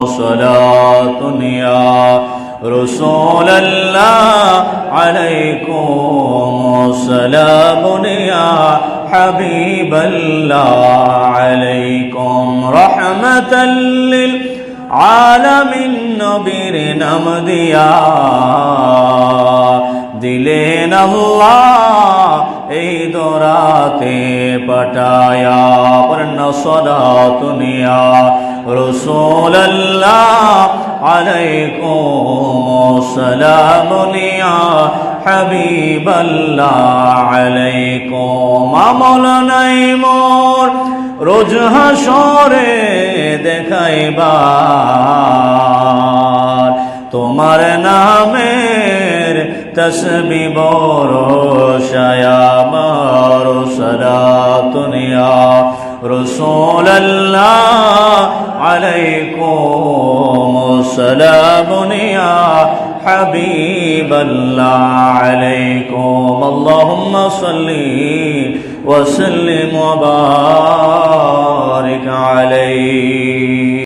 صلاة يا رسول الله عليكم سلام يا حبيب الله عليكم رحمة للعالمين নবীর নাম দিয়া দিলেন আল্লাহ এই দরাতে পাঠায়া পড়েন সালাতুন ইয়া রাসূলুল্লাহ আলাইকুম সালামুন ইয়া হাবিবাল্লাহ আলাইকুম আমল নাই মোর রোজ হাসরে দেখাইবার তোমার নামের তসবিহ বরসায় আমার সালাতুন ইয়া রাসূলুল্লাহ আলাইকুম সালামুন ইয়া হাবিবাল্লাহ আলাইকুম আল্লাহুম্মা সাল্লি ওয়া সাল্লিম ওয়া